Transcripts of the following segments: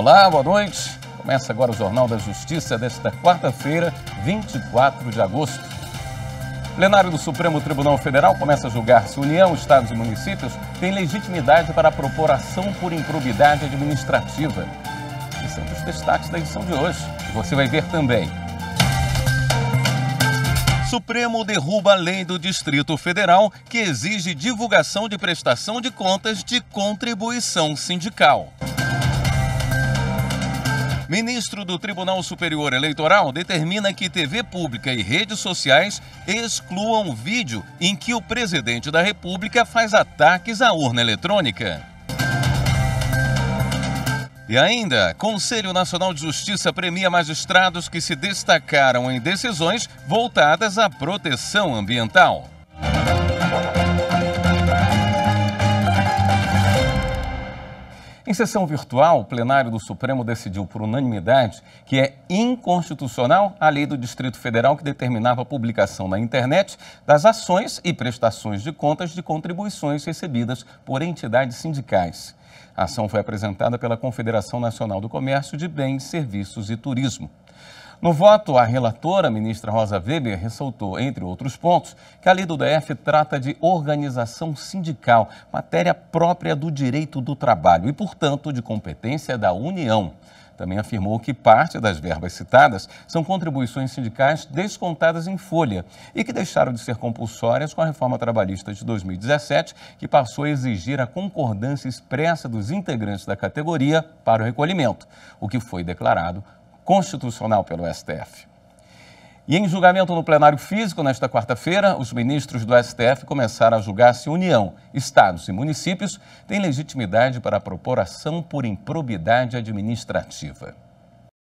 Olá, boa noite. Começa agora o Jornal da Justiça desta quarta-feira, 24 de agosto. O plenário do Supremo Tribunal Federal começa a julgar se União, Estados e municípios têm legitimidade para propor ação por improbidade administrativa. Esses são os destaques da edição de hoje. E você vai ver também. Supremo derruba a lei do Distrito Federal que exige divulgação de prestação de contas de contribuição sindical. Ministro do Tribunal Superior Eleitoral determina que TV pública e redes sociais excluam vídeo em que o presidente da República faz ataques à urna eletrônica. E ainda, Conselho Nacional de Justiça premia magistrados que se destacaram em decisões voltadas à proteção ambiental. Em sessão virtual, o plenário do Supremo decidiu por unanimidade que é inconstitucional a lei do Distrito Federal que determinava a publicação na internet das ações e prestações de contas de contribuições recebidas por entidades sindicais. A ação foi apresentada pela Confederação Nacional do Comércio de Bens, Serviços e Turismo. No voto, a relatora, a ministra Rosa Weber, ressaltou, entre outros pontos, que a lei do DF trata de organização sindical, matéria própria do direito do trabalho e, portanto, de competência da União. Também afirmou que parte das verbas citadas são contribuições sindicais descontadas em folha e que deixaram de ser compulsórias com a reforma trabalhista de 2017, que passou a exigir a concordância expressa dos integrantes da categoria para o recolhimento, o que foi declarado constitucional pelo STF. E em julgamento no plenário físico, nesta quarta-feira, os ministros do STF começaram a julgar se União, Estados e municípios têm legitimidade para propor ação por improbidade administrativa.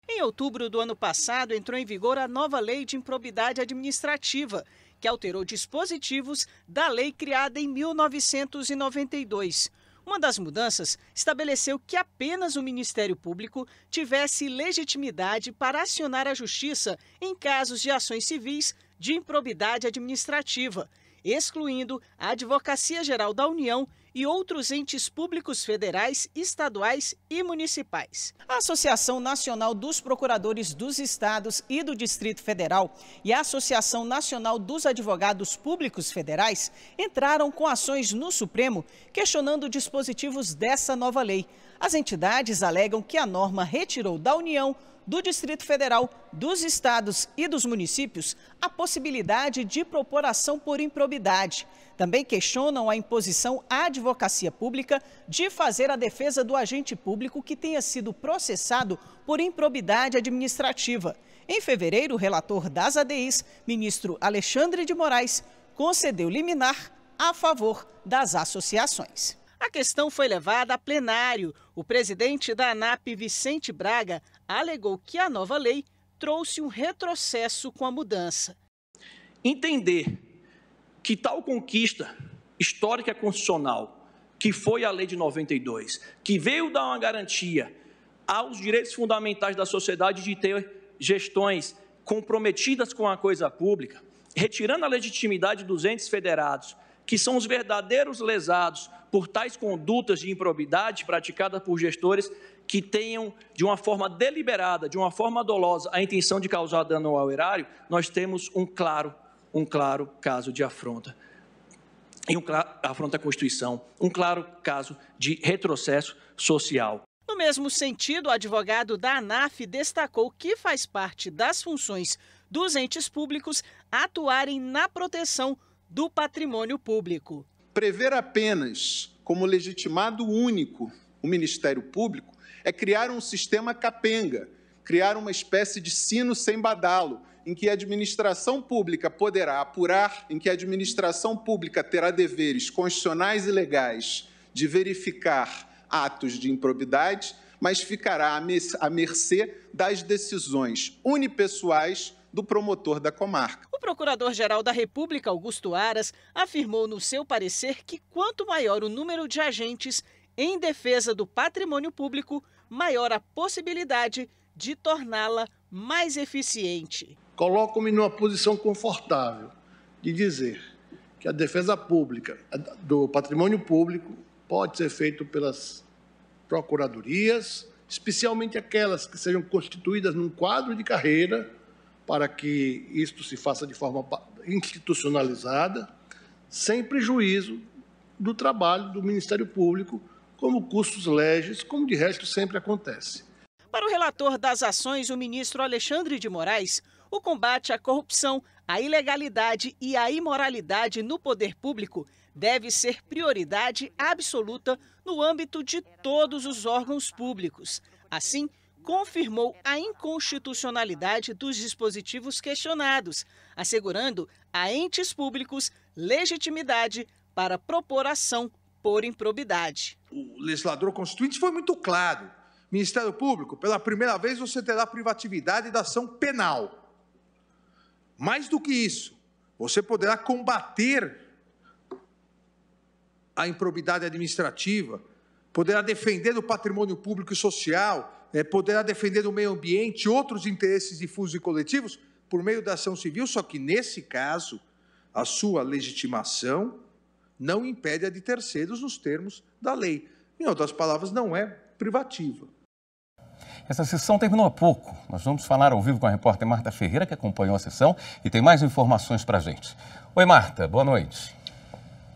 Em outubro do ano passado, entrou em vigor a nova Lei de Improbidade Administrativa, que alterou dispositivos da lei criada em 1992. Uma das mudanças estabeleceu que apenas o Ministério Público tivesse legitimidade para acionar a Justiça em casos de ações civis de improbidade administrativa, excluindo a Advocacia Geral da União e outros entes públicos federais, estaduais e municipais. A Associação Nacional dos Procuradores dos Estados e do Distrito Federal e a Associação Nacional dos Advogados Públicos Federais entraram com ações no Supremo questionando dispositivos dessa nova lei. As entidades alegam que a norma retirou da União, do Distrito Federal, dos estados e dos municípios a possibilidade de propor ação por improbidade. Também questionam a imposição à advocacia pública de fazer a defesa do agente público que tenha sido processado por improbidade administrativa. Em fevereiro, o relator das ADIs, ministro Alexandre de Moraes, concedeu liminar a favor das associações. A questão foi levada a plenário. O presidente da ANAP, Vicente Braga, alegou que a nova lei trouxe um retrocesso com a mudança. Entender que tal conquista histórica constitucional, que foi a Lei de 92, que veio dar uma garantia aos direitos fundamentais da sociedade de ter gestões comprometidas com a coisa pública, retirando a legitimidade dos entes federados, que são os verdadeiros lesados por tais condutas de improbidade praticadas por gestores que tenham, de uma forma deliberada, de uma forma dolosa, a intenção de causar dano ao erário, nós temos um claro caso de afronta. Afronta à Constituição, um claro caso de retrocesso social. No mesmo sentido, o advogado da ANAF destacou que faz parte das funções dos entes públicos atuarem na proteção do patrimônio público. Prever apenas como legitimado único o Ministério Público é criar um sistema capenga, criar uma espécie de sino sem badalo, em que a administração pública poderá apurar, em que a administração pública terá deveres constitucionais e legais de verificar atos de improbidade, mas ficará à mercê das decisões unipessoais do promotor da comarca. O Procurador-Geral da República, Augusto Aras, afirmou no seu parecer que quanto maior o número de agentes em defesa do patrimônio público, maior a possibilidade de torná-la mais eficiente. colocam-me numa posição confortável de dizer que a defesa pública do patrimônio público pode ser feita pelas procuradorias, especialmente aquelas que sejam constituídas num quadro de carreira, para que isto se faça de forma institucionalizada, sem prejuízo do trabalho do Ministério Público, como custos legis, como de resto sempre acontece. Para o relator das ações, o ministro Alexandre de Moraes, o combate à corrupção, à ilegalidade e à imoralidade no poder público deve ser prioridade absoluta no âmbito de todos os órgãos públicos. Assim, confirmou a inconstitucionalidade dos dispositivos questionados, assegurando a entes públicos legitimidade para propor ação por improbidade. O legislador constituinte foi muito claro. Ministério Público, pela primeira vez você terá privatividade da ação penal. Mais do que isso, você poderá combater a improbidade administrativa, poderá defender o patrimônio público e social, poderá defender o meio ambiente e outros interesses difusos e coletivos por meio da ação civil, só que, nesse caso, a sua legitimação não impede a de terceiros nos termos da lei. Em outras palavras, não é privativa. Essa sessão terminou há pouco. Nós vamos falar ao vivo com a repórter Marta Ferreira, que acompanhou a sessão e tem mais informações para a gente. Oi, Marta, boa noite.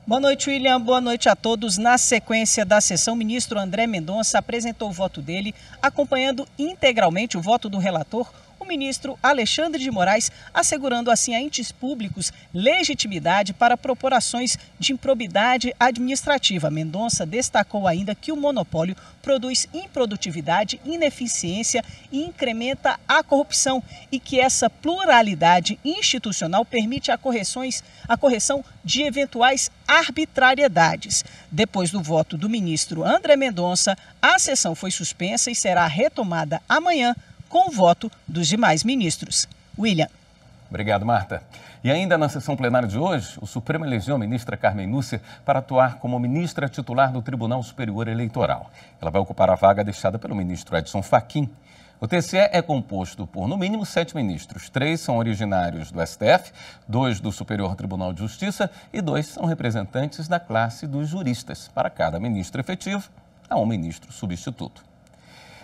Boa noite, William. Boa noite a todos. Na sequência da sessão, o ministro André Mendonça apresentou o voto dele, acompanhando integralmente o voto do relator, o ministro Alexandre de Moraes, assegurando assim a entes públicos legitimidade para propor ações de improbidade administrativa. Mendonça destacou ainda que o monopólio produz improdutividade, ineficiência e incrementa a corrupção e que essa pluralidade institucional permite a correção de eventuais arbitrariedades. Depois do voto do ministro André Mendonça, a sessão foi suspensa e será retomada amanhã com o voto dos demais ministros. William. Obrigado, Marta. E ainda na sessão plenária de hoje, o Supremo elegeu a ministra Carmen Lúcia para atuar como ministra titular do Tribunal Superior Eleitoral. Ela vai ocupar a vaga deixada pelo ministro Edson Fachin. O TSE é composto por, no mínimo, 7 ministros. 3 são originários do STF, 2 do Superior Tribunal de Justiça e 2 são representantes da classe dos juristas. Para cada ministro efetivo, há um ministro substituto.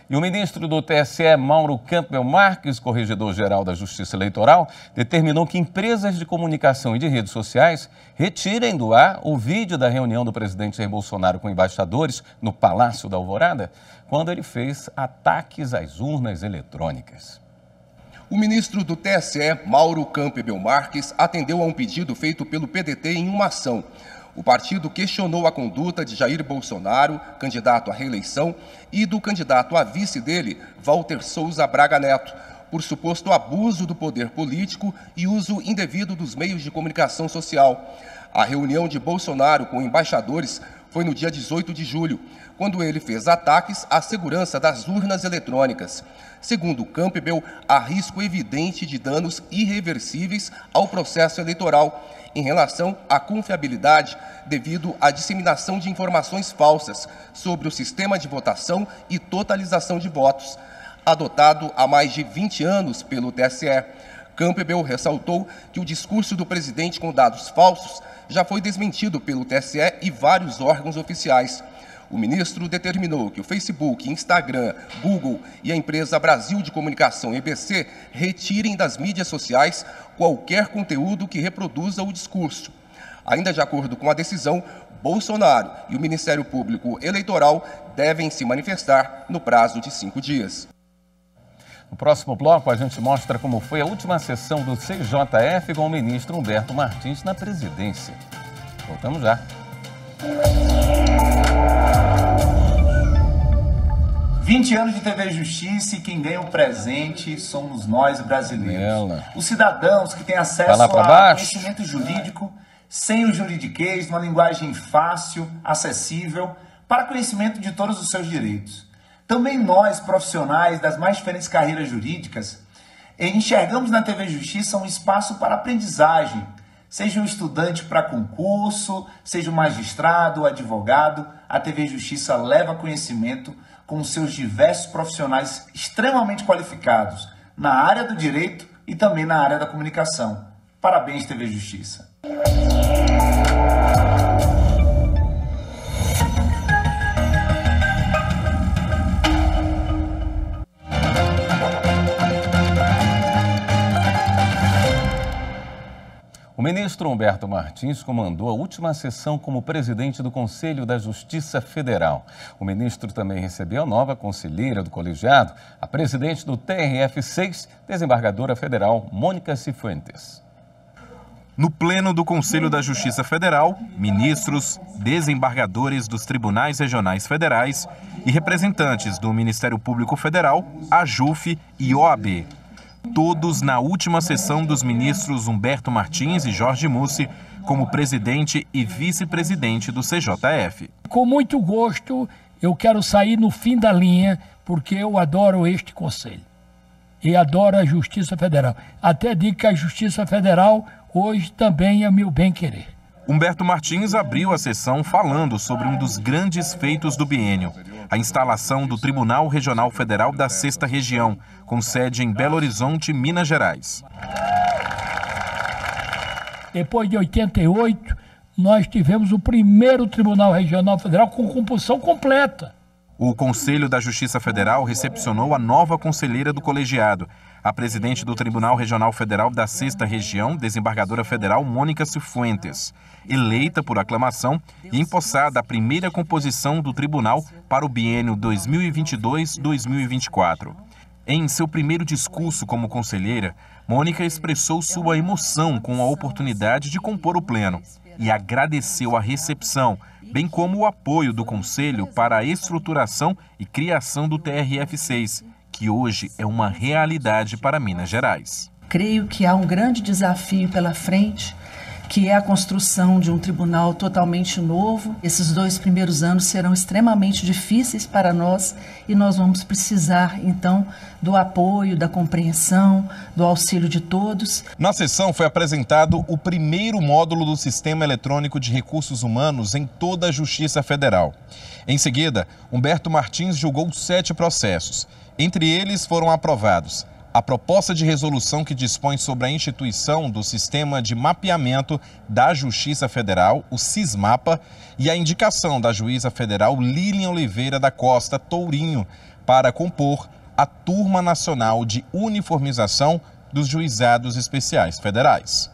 E o ministro do TSE, Mauro Campbell Marques, corregedor-geral da Justiça Eleitoral, determinou que empresas de comunicação e de redes sociais retirem do ar o vídeo da reunião do presidente Jair Bolsonaro com embaixadores no Palácio da Alvorada, quando ele fez ataques às urnas eletrônicas. O ministro do TSE, Mauro Campbell Marques, atendeu a um pedido feito pelo PDT em uma ação. O partido questionou a conduta de Jair Bolsonaro, candidato à reeleição, e do candidato a vice dele, Walter Souza Braga Neto, por suposto abuso do poder político e uso indevido dos meios de comunicação social. A reunião de Bolsonaro com embaixadores foi no dia 18 de julho, quando ele fez ataques à segurança das urnas eletrônicas. Segundo Campbell, há risco evidente de danos irreversíveis ao processo eleitoral em relação à confiabilidade devido à disseminação de informações falsas sobre o sistema de votação e totalização de votos, adotado há mais de 20 anos pelo TSE. Campbell ressaltou que o discurso do presidente com dados falsos já foi desmentido pelo TSE e vários órgãos oficiais. O ministro determinou que o Facebook, Instagram, Google e a empresa Brasil de Comunicação, EBC, retirem das mídias sociais qualquer conteúdo que reproduza o discurso. Ainda de acordo com a decisão, Bolsonaro e o Ministério Público Eleitoral devem se manifestar no prazo de 5 dias. No próximo bloco, a gente mostra como foi a última sessão do CJF com o ministro Humberto Martins na presidência. Voltamos já. 20 anos de TV Justiça e quem ganha o presente somos nós brasileiros. Os cidadãos que têm acesso a conhecimento jurídico sem o juridiquês, numa linguagem fácil, acessível, para conhecimento de todos os seus direitos. Também nós, profissionais das mais diferentes carreiras jurídicas, enxergamos na TV Justiça um espaço para aprendizagem, seja um estudante para concurso, seja um magistrado ou advogado, a TV Justiça leva conhecimento com seus diversos profissionais extremamente qualificados na área do direito e também na área da comunicação. Parabéns, TV Justiça. O ministro Humberto Martins comandou a última sessão como presidente do Conselho da Justiça Federal. O ministro também recebeu a nova conselheira do colegiado, a presidente do TRF6, desembargadora federal Mônica Cifuentes. No pleno do Conselho da Justiça Federal, ministros, desembargadores dos tribunais regionais federais e representantes do Ministério Público Federal, AJUF e OAB. Todos na última sessão dos ministros Humberto Martins e Jorge Mussi como presidente e vice-presidente do CJF. Com muito gosto, eu quero sair no fim da linha, porque eu adoro este conselho e adoro a Justiça Federal. Até digo que a Justiça Federal hoje também é meu bem-querer. Humberto Martins abriu a sessão falando sobre um dos grandes feitos do biênio, a instalação do Tribunal Regional Federal da 6ª Região, com sede em Belo Horizonte, Minas Gerais. Depois de 88, nós tivemos o primeiro Tribunal Regional Federal com compulsão completa. O Conselho da Justiça Federal recepcionou a nova conselheira do colegiado, a presidente do Tribunal Regional Federal da 6ª Região, desembargadora federal Mônica Cifuentes, eleita por aclamação e empossada a primeira composição do tribunal para o biênio 2022-2024. Em seu primeiro discurso como conselheira, Mônica expressou sua emoção com a oportunidade de compor o pleno e agradeceu a recepção, bem como o apoio do Conselho para a estruturação e criação do TRF6, que hoje é uma realidade para Minas Gerais. Creio que há um grande desafio pela frente, que é a construção de um tribunal totalmente novo. Esses 2 primeiros anos serão extremamente difíceis para nós e nós vamos precisar, então, do apoio, da compreensão, do auxílio de todos. Na sessão foi apresentado o primeiro módulo do Sistema Eletrônico de Recursos Humanos em toda a Justiça Federal. Em seguida, Humberto Martins julgou 7 processos. Entre eles foram aprovados a proposta de resolução que dispõe sobre a instituição do Sistema de Mapeamento da Justiça Federal, o SISMAPA, e a indicação da juíza federal Lilian Oliveira da Costa Tourinho para compor a Turma Nacional de Uniformização dos Juizados Especiais Federais.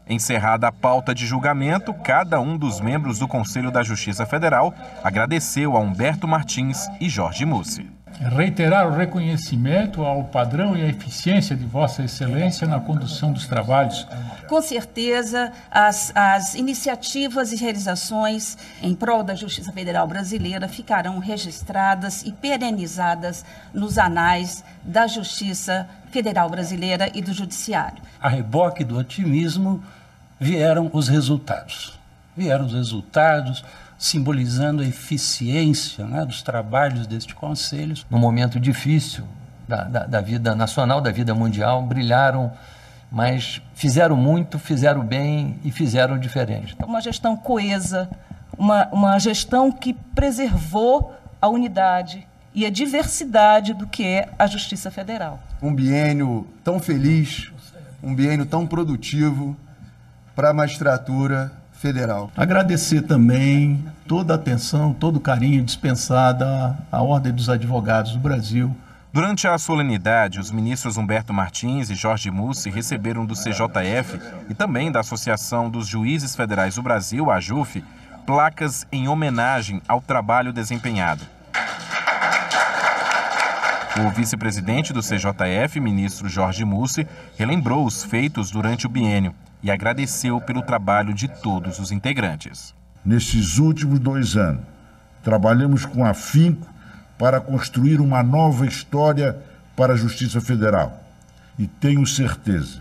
Encerrada a pauta de julgamento, cada um dos membros do Conselho da Justiça Federal agradeceu a Humberto Martins e Jorge Mussi. Reiterar o reconhecimento ao padrão e à eficiência de Vossa Excelência na condução dos trabalhos. Com certeza, as iniciativas e realizações em prol da Justiça Federal Brasileira ficarão registradas e perenizadas nos anais da Justiça Federal Brasileira e do Judiciário. A reboque do otimismo vieram os resultados. Simbolizando a eficiência, né, dos trabalhos deste conselho. No momento difícil da vida nacional, da vida mundial, brilharam, mas fizeram muito, fizeram bem e fizeram diferente. Uma gestão coesa, uma gestão que preservou a unidade e a diversidade do que é a Justiça Federal. Um biênio tão feliz, um biênio tão produtivo para a magistratura federal. Agradecer também toda a atenção, todo o carinho dispensada à Ordem dos Advogados do Brasil. Durante a solenidade, os ministros Humberto Martins e Jorge Mussi receberam do CJF e também da Associação dos Juízes Federais do Brasil, a AJUF, placas em homenagem ao trabalho desempenhado. O vice-presidente do CJF, ministro Jorge Mussi, relembrou os feitos durante o biênio e agradeceu pelo trabalho de todos os integrantes. Nesses últimos 2 anos, trabalhamos com afinco para construir uma nova história para a Justiça Federal. E tenho certeza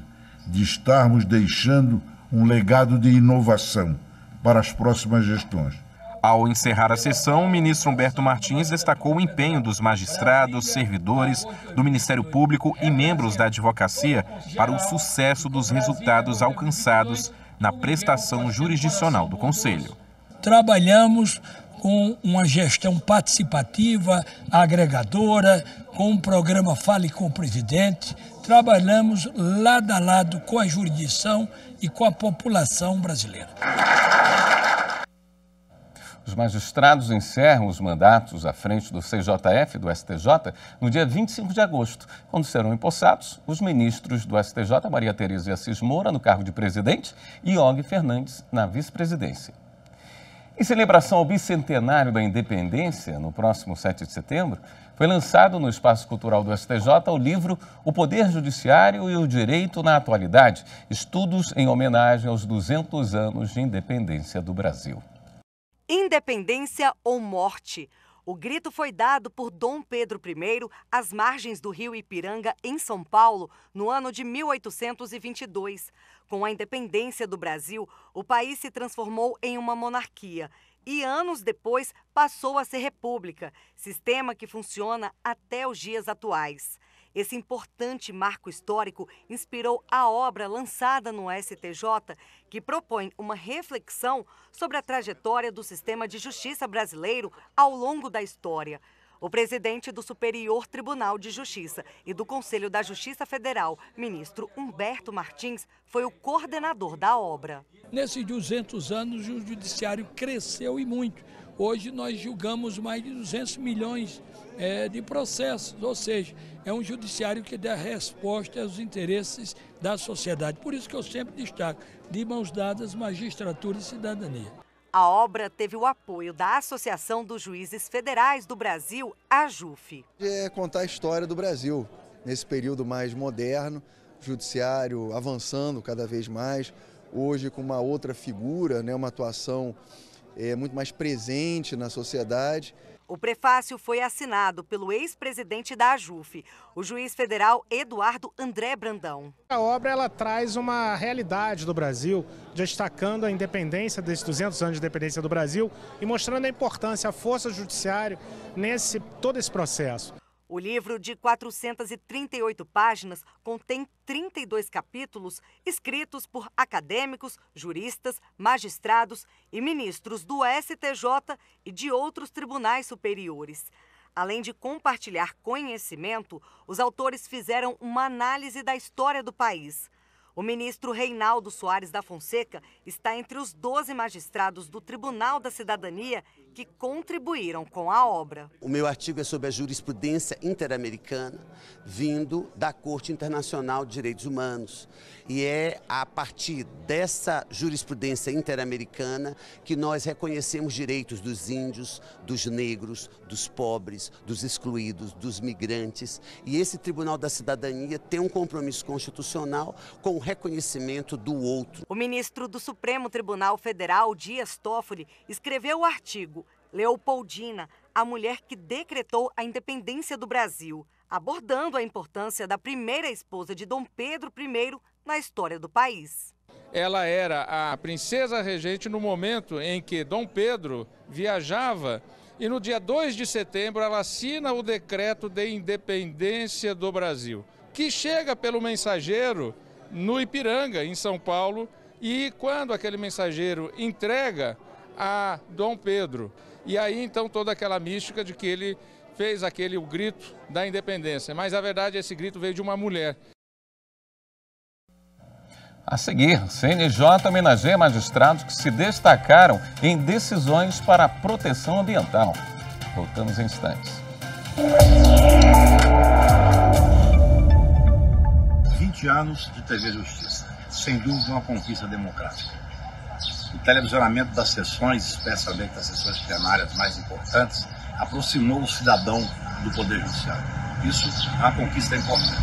de estarmos deixando um legado de inovação para as próximas gestões. Ao encerrar a sessão, o ministro Humberto Martins destacou o empenho dos magistrados, servidores do Ministério Público e membros da advocacia para o sucesso dos resultados alcançados na prestação jurisdicional do Conselho. Trabalhamos com uma gestão participativa, agregadora, com um programa Fale com o Presidente. Trabalhamos lado a lado com a jurisdição e com a população brasileira. Os magistrados encerram os mandatos à frente do CJF e do STJ no dia 25 de agosto, quando serão empossados os ministros do STJ, Maria Tereza Assis Moura, no cargo de presidente, e Og Fernandes, na vice-presidência. Em celebração ao bicentenário da independência, no próximo 7 de setembro, foi lançado no Espaço Cultural do STJ o livro O Poder Judiciário e o Direito na Atualidade, estudos em homenagem aos 200 anos de independência do Brasil. Independência ou morte? O grito foi dado por Dom Pedro I às margens do rio Ipiranga, em São Paulo, no ano de 1822. Com a independência do Brasil, o país se transformou em uma monarquia e, anos depois, passou a ser república, sistema que funciona até os dias atuais. Esse importante marco histórico inspirou a obra lançada no STJ, que propõe uma reflexão sobre a trajetória do sistema de justiça brasileiro ao longo da história. O presidente do Superior Tribunal de Justiça e do Conselho da Justiça Federal, ministro Humberto Martins, foi o coordenador da obra. Nesses 200 anos, o judiciário cresceu e muito. Hoje nós julgamos mais de 200 milhões de processos, ou seja, é um judiciário que dá resposta aos interesses da sociedade. Por isso que eu sempre destaco, de mãos dadas, magistratura e cidadania. A obra teve o apoio da Associação dos Juízes Federais do Brasil, a AJUF. É contar a história do Brasil, nesse período mais moderno, judiciário avançando cada vez mais, hoje com uma outra figura, uma atuação muito mais presente na sociedade. O prefácio foi assinado pelo ex-presidente da AJUF, o juiz federal Eduardo André Brandão. A obra ela traz uma realidade do Brasil, destacando a independência desses 200 anos de independência do Brasil e mostrando a importância, a força do judiciário todo esse processo. O livro, de 438 páginas, contém 32 capítulos escritos por acadêmicos, juristas, magistrados e ministros do STJ e de outros tribunais superiores. Além de compartilhar conhecimento, os autores fizeram uma análise da história do país. O ministro Reinaldo Soares da Fonseca está entre os 12 magistrados do Tribunal da Cidadania que contribuíram com a obra. O meu artigo é sobre a jurisprudência interamericana, vindo da Corte Internacional de Direitos Humanos. E é a partir dessa jurisprudência interamericana que nós reconhecemos direitos dos índios, dos negros, dos pobres, dos excluídos, dos migrantes. E esse Tribunal da Cidadania tem um compromisso constitucional com o reconhecimento do outro. O ministro do Supremo Tribunal Federal, Dias Toffoli, escreveu o artigo Leopoldina, a mulher que decretou a independência do Brasil, abordando a importância da primeira esposa de Dom Pedro I na história do país. Ela era a princesa regente no momento em que Dom Pedro viajava e no dia 2 de setembro ela assina o decreto de independência do Brasil, que chega pelo mensageiro no Ipiranga, em São Paulo, e quando aquele mensageiro entrega a Dom Pedro, e aí então toda aquela mística de que ele fez o grito da independência, mas a verdade esse grito veio de uma mulher. A seguir, CNJ homenageia magistrados que se destacaram em decisões para a proteção ambiental. Voltamos em instantes. 20 anos de TV Justiça, sem dúvida uma conquista democrática. O televisionamento das sessões, especialmente das sessões plenárias mais importantes, aproximou o cidadão do Poder Judiciário. Isso é uma conquista importante.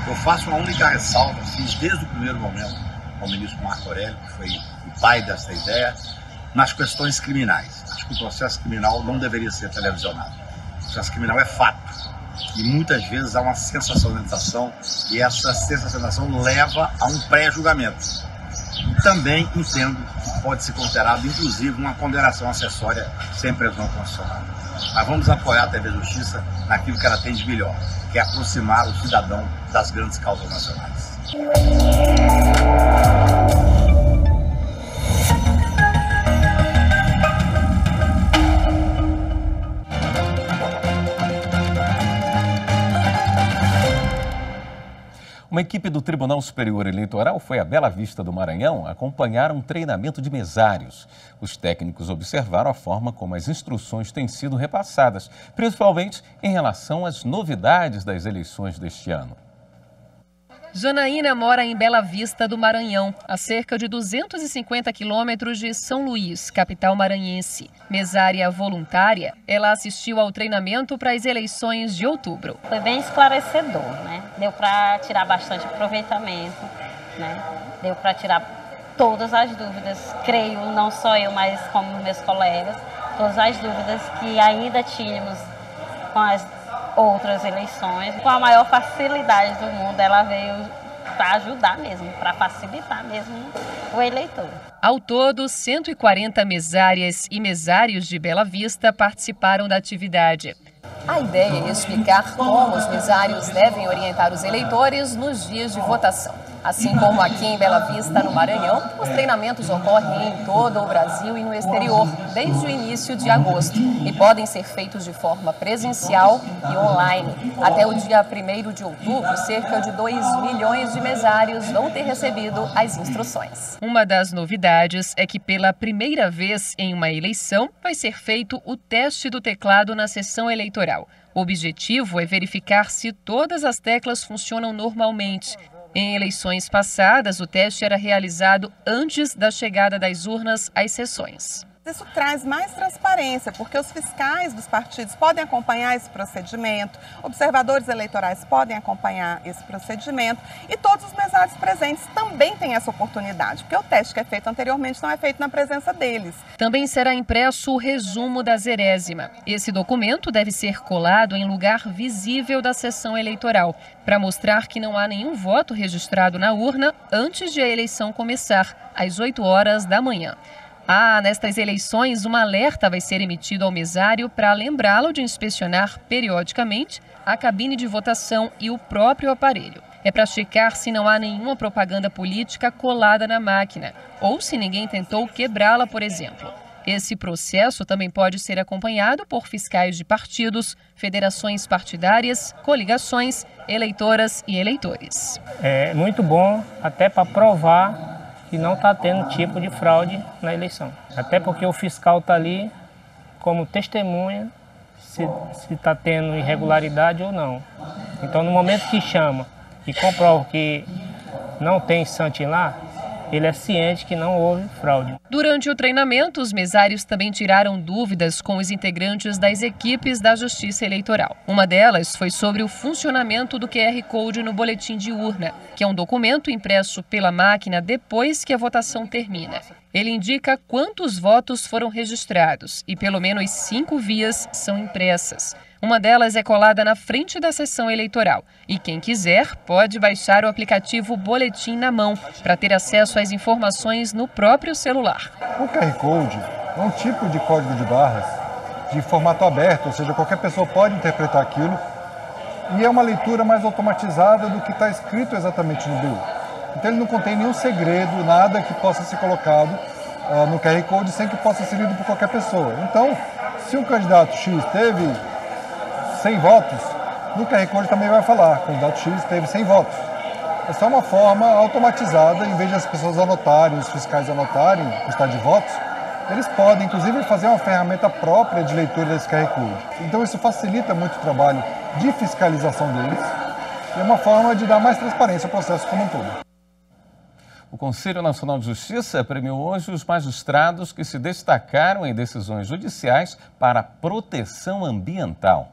Eu faço uma única ressalva, fiz desde o primeiro momento ao ministro Marco Aurélio, que foi o pai dessa ideia, nas questões criminais. Acho que o processo criminal não deveria ser televisionado. O processo criminal é fato. E muitas vezes há uma sensacionalização, e essa sensacionalização leva a um pré-julgamento. E também entendo que pode ser considerado, inclusive, uma condenação acessória sem previsão constitucional. Mas vamos apoiar a TV Justiça naquilo que ela tem de melhor, que é aproximar o cidadão das grandes causas nacionais. Uma equipe do Tribunal Superior Eleitoral foi a Bela Vista do Maranhão acompanhar um treinamento de mesários. Os técnicos observaram a forma como as instruções têm sido repassadas, principalmente em relação às novidades das eleições deste ano. Janaína mora em Bela Vista do Maranhão, a cerca de 250 quilômetros de São Luís, capital maranhense. Mesária voluntária, ela assistiu ao treinamento para as eleições de outubro. Foi bem esclarecedor, né? Deu para tirar bastante aproveitamento, né? Deu para tirar todas as dúvidas, creio, não só eu, mas como meus colegas, todas as dúvidas que ainda tínhamos com as outras eleições. Com a maior facilidade do mundo, ela veio para ajudar mesmo, para facilitar mesmo o eleitor. Ao todo, 140 mesárias e mesários de Bela Vista participaram da atividade. A ideia é explicar como os mesários devem orientar os eleitores nos dias de votação. Assim como aqui em Bela Vista, no Maranhão, os treinamentos ocorrem em todo o Brasil e no exterior, desde o início de agosto, e podem ser feitos de forma presencial e online. Até o dia 1º de outubro, cerca de 2 milhões de mesários vão ter recebido as instruções. Uma das novidades é que pela primeira vez em uma eleição vai ser feito o teste do teclado na sessão eleitoral. O objetivo é verificar se todas as teclas funcionam normalmente. Em eleições passadas, o teste era realizado antes da chegada das urnas às sessões. Isso traz mais transparência, porque os fiscais dos partidos podem acompanhar esse procedimento, observadores eleitorais podem acompanhar esse procedimento e todos os mesários presentes também têm essa oportunidade, porque o teste que é feito anteriormente não é feito na presença deles. Também será impresso o resumo da zerésima. Esse documento deve ser colado em lugar visível da sessão eleitoral, para mostrar que não há nenhum voto registrado na urna antes de a eleição começar, às 8 horas da manhã. Nestas eleições, um alerta vai ser emitido ao mesário para lembrá-lo de inspecionar periodicamente a cabine de votação e o próprio aparelho. É para checar se não há nenhuma propaganda política colada na máquina ou se ninguém tentou quebrá-la, por exemplo. Esse processo também pode ser acompanhado por fiscais de partidos, federações partidárias, coligações, eleitoras e eleitores. É muito bom até para provar que não está tendo tipo de fraude na eleição. Até porque o fiscal está ali como testemunha se está tendo irregularidade ou não. Então, no momento que chama e comprova que não tem santinho lá, ele é ciente que não houve fraude. Durante o treinamento, os mesários também tiraram dúvidas com os integrantes das equipes da Justiça Eleitoral. Uma delas foi sobre o funcionamento do QR Code no boletim de urna, que é um documento impresso pela máquina depois que a votação termina. Ele indica quantos votos foram registrados e pelo menos 5 vias são impressas. Uma delas é colada na frente da sessão eleitoral e quem quiser pode baixar o aplicativo Boletim na Mão para ter acesso às informações no próprio celular. O QR Code é um tipo de código de barras de formato aberto, ou seja, qualquer pessoa pode interpretar aquilo e é uma leitura mais automatizada do que está escrito exatamente no BU. Então ele não contém nenhum segredo, nada que possa ser colocado no QR Code sem que possa ser lido por qualquer pessoa. Então, se um candidato X teve 100 votos, no QR Code também vai falar, o candidato X teve 100 votos. É só uma forma automatizada, em vez de as pessoas anotarem, os fiscais anotarem o quantidade de votos, eles podem, inclusive, fazer uma ferramenta própria de leitura desse QR Code. Então isso facilita muito o trabalho de fiscalização deles e é uma forma de dar mais transparência ao processo como um todo. O Conselho Nacional de Justiça premiou hoje os magistrados que se destacaram em decisões judiciais para proteção ambiental.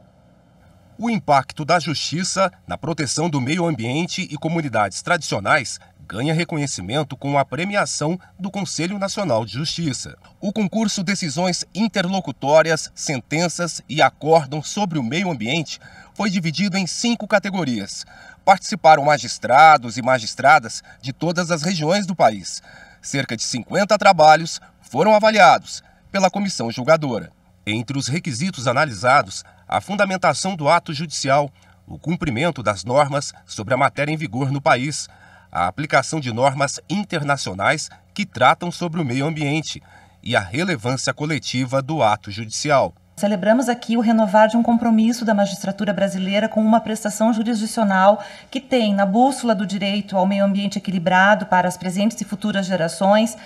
O impacto da justiça na proteção do meio ambiente e comunidades tradicionais ganha reconhecimento com a premiação do Conselho Nacional de Justiça. O concurso Decisões Interlocutórias, Sentenças e Acórdão sobre o Meio Ambiente foi dividido em 5 categorias. Participaram magistrados e magistradas de todas as regiões do país. Cerca de 50 trabalhos foram avaliados pela comissão julgadora. Entre os requisitos analisados, a fundamentação do ato judicial, o cumprimento das normas sobre a matéria em vigor no país, a aplicação de normas internacionais que tratam sobre o meio ambiente e a relevância coletiva do ato judicial. Celebramos aqui o renovar de um compromisso da magistratura brasileira com uma prestação jurisdicional que tem na bússola do direito ao meio ambiente equilibrado para as presentes e futuras gerações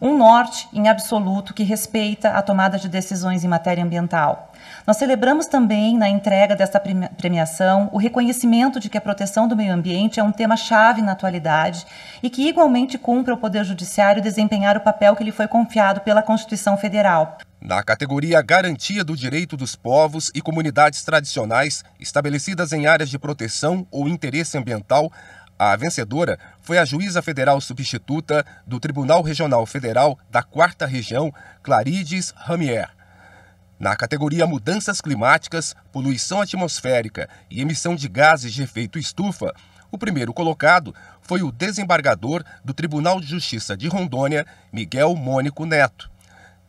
um norte em absoluto que respeita a tomada de decisões em matéria ambiental. Nós celebramos também, na entrega desta premiação, o reconhecimento de que a proteção do meio ambiente é um tema-chave na atualidade e que igualmente cumpre ao Poder Judiciário desempenhar o papel que lhe foi confiado pela Constituição Federal. Na categoria Garantia do Direito dos Povos e Comunidades Tradicionais estabelecidas em áreas de proteção ou interesse ambiental, a vencedora foi a juíza federal substituta do Tribunal Regional Federal da 4ª Região, Clarides Ramier. Na categoria Mudanças Climáticas, Poluição Atmosférica e Emissão de Gases de Efeito Estufa, o primeiro colocado foi o desembargador do Tribunal de Justiça de Rondônia, Miguel Mônico Neto.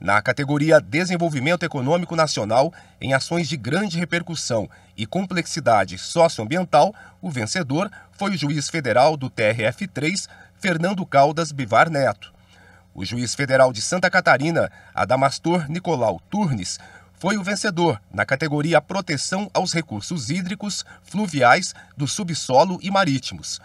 Na categoria Desenvolvimento Econômico Nacional, em ações de grande repercussão e complexidade socioambiental, o vencedor foi o juiz federal do TRF3, Fernando Caldas Bivar Neto. O juiz federal de Santa Catarina, Adamastor Nicolau Turnes, foi o vencedor na categoria Proteção aos Recursos Hídricos, Fluviais, do Subsolo e Marítimos.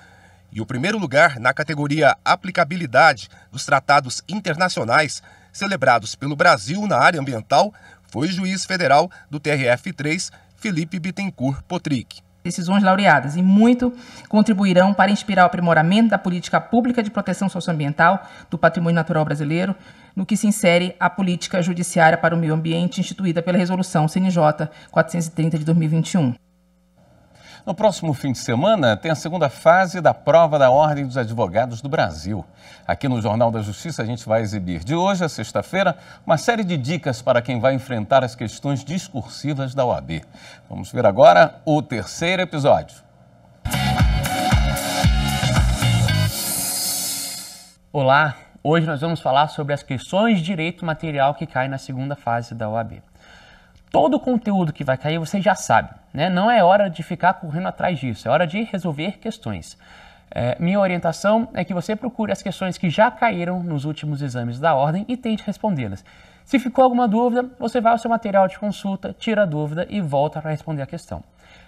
E o primeiro lugar na categoria Aplicabilidade dos Tratados Internacionais celebrados pelo Brasil na área ambiental foi o juiz federal do TRF3, Felipe Bittencourt Potrick. Decisões laureadas e muito contribuirão para inspirar o aprimoramento da política pública de proteção socioambiental do patrimônio natural brasileiro, no que se insere a política judiciária para o meio ambiente instituída pela Resolução CNJ 430 de 2021. No próximo fim de semana, tem a segunda fase da prova da Ordem dos Advogados do Brasil. Aqui no Jornal da Justiça, a gente vai exibir de hoje a sexta-feira uma série de dicas para quem vai enfrentar as questões discursivas da OAB. Vamos ver agora o terceiro episódio. Olá, hoje nós vamos falar sobre as questões de direito material que caem na segunda fase da OAB. Todo o conteúdo que vai cair você já sabe, né? Não é hora de ficar correndo atrás disso, é hora de resolver questões. Minha orientação é que você procure as questões que já caíram nos últimos exames da ordem e tente respondê-las. Se ficou alguma dúvida, você vai ao seu material de consulta, tira a dúvida e volta para responder a questão.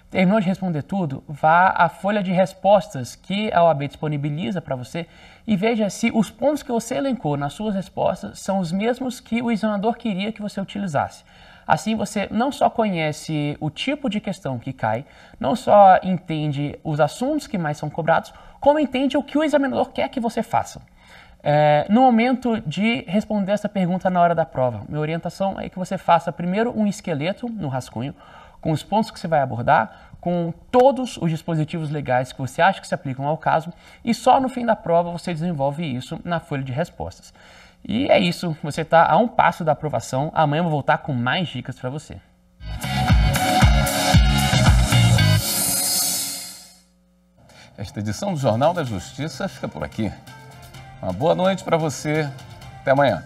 Terminou de responder tudo, vá à folha de respostas que a OAB disponibiliza para você e veja se os pontos que você elencou nas suas respostas são os mesmos que o examinador queria que você utilizasse. Assim você não só conhece o tipo de questão que cai, não só entende os assuntos que mais são cobrados, como entende o que o examinador quer que você faça. No momento de responder essa pergunta na hora da prova, minha orientação é que você faça primeiro um esqueleto no rascunho, com os pontos que você vai abordar, com todos os dispositivos legais que você acha que se aplicam ao caso, e só no fim da prova você desenvolve isso na folha de respostas. E é isso, você está a um passo da aprovação. Amanhã eu vou voltar com mais dicas para você. Esta edição do Jornal da Justiça fica por aqui. Uma boa noite para você. Até amanhã.